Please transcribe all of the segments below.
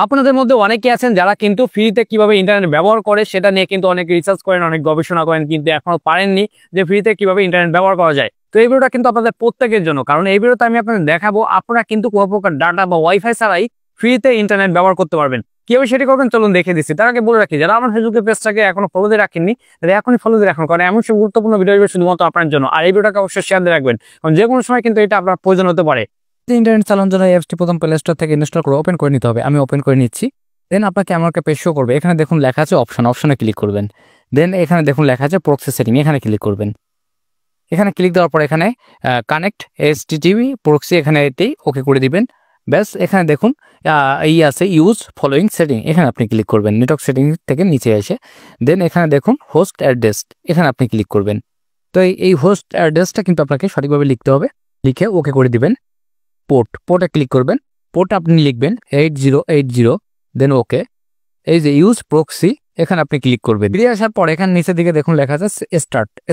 আপনাদের মধ্যে অনেকে আছেন যারা কিন্তু ফ্রিতে কিভাবে ইন্টারনেট ব্যবহার করে সেটা নিয়ে কিন্তু অনেক রিসার্চ করেন, অনেক গবেষণা করেন, কিন্তু এখনো পারেননি যে ফ্রিতে কিভাবে ইন্টারনেট ব্যবহার করা যায়। তো এই ভিডিওটা কিন্তু আপনাদের প্রত্যেকের জন্য, কারণ এই ভিডিওতে আমি আপনাদের দেখাবো আপনারা কিন্তু কোনো প্রকার ডাটা বা ওয়াইফাই ছাড়াই ফ্রিতে ইন্টারনেট ব্যবহার করতে পারবেন। কিভাবে সেটি করবেন চলুন দেখে দিচ্ছি। তার আগে বলে রাখি, যারা আমার ফেসবুকের পেজটাকে এখনো ফলো দিয়ে রাখেননি তারা এখনই ফলো দিয়ে রাখুন, কারণ এমন সব গুরুত্বপূর্ণ ভিডিও আসবে শুধুমাত্র আপনার জন্য। আর এই ভিডিওটাকে অবশ্যই শেয়ার দিয়ে রাখবেন, কারণ যে কোনো সময় কিন্তু এটা আপনার প্রয়োজন হতে পারে। ইন্টারনেট চালানোর জন্য অ্যাপসটি প্রথম প্লে স্টোর থেকে ইনস্টল করে ওপেন করে নিতে হবে। আমি ওপেন করে নিচ্ছি। দেন আপনাকে এমন একটা পেজ শো করবে। এখানে দেখুন লেখা আছে অপশনে ক্লিক করবেন। দেন এখানে দেখুন লেখা আছে প্রক্সি সেটিং, এখানে ক্লিক করবেন। এখানে ক্লিক দেওয়ার পর এখানে কানেক্ট HTTP প্রক্সি, এখানে এটি ওকে করে দিবেন। ব্যাস এখানে দেখুন এই আছে ইউজ ফলোয়িং সেটিং, এখানে আপনি ক্লিক করবেন নেটওয়ার্ক সেটিং থেকে নিচে এসে। দেন এখানে দেখুন হোস্ট অ্যাড্রেস, এখানে আপনি ক্লিক করবেন। তো এই হোস্ট অ্যাড্রেসটা কিন্তু আপনাকে সঠিকভাবে লিখতে হবে, লিখে ওকে করে দিবেন। পোর্টে ক্লিক করবেন। পোর্ট আপনি লিখবেন 8080, দেন ওকে। এই যে ইউজ প্রক্সি, এখানে আপনি ক্লিক করবেন। ফিরে আসার পর এখানে নিচের দিকে দেখুন লেখা আছে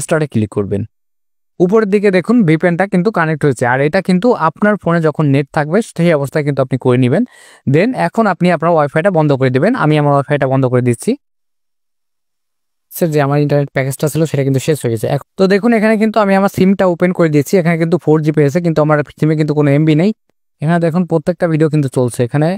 স্টার্টে ক্লিক করবেন। উপরের দিকে দেখুন ভিপিএনটা কিন্তু কানেক্ট হয়েছে, আর এটা কিন্তু আপনার ফোনে যখন নেট থাকবে সেই অবস্থায় কিন্তু আপনি করে নেবেন। দেন এখন আপনি আপনার ওয়াইফাইটা বন্ধ করে দেবেন। আমি আমার ওয়াইফাইটা বন্ধ করে দিচ্ছি। যে আমার ইন্টারনেট প্যাকেজটা ছিল সেটা কিন্তু শেষ হয়ে গেছে। তো দেখুন এখানে কিন্তু আমি আমার সিমটা ওপেন করে দিয়েছি। এখানে কিন্তু 4G পেয়েছে, কিন্তু আমার সিমে কিন্তু কোনো MB নেই। এখানে দেখুন প্রত্যেকটা ভিডিও কিন্তু চলছে। এখানে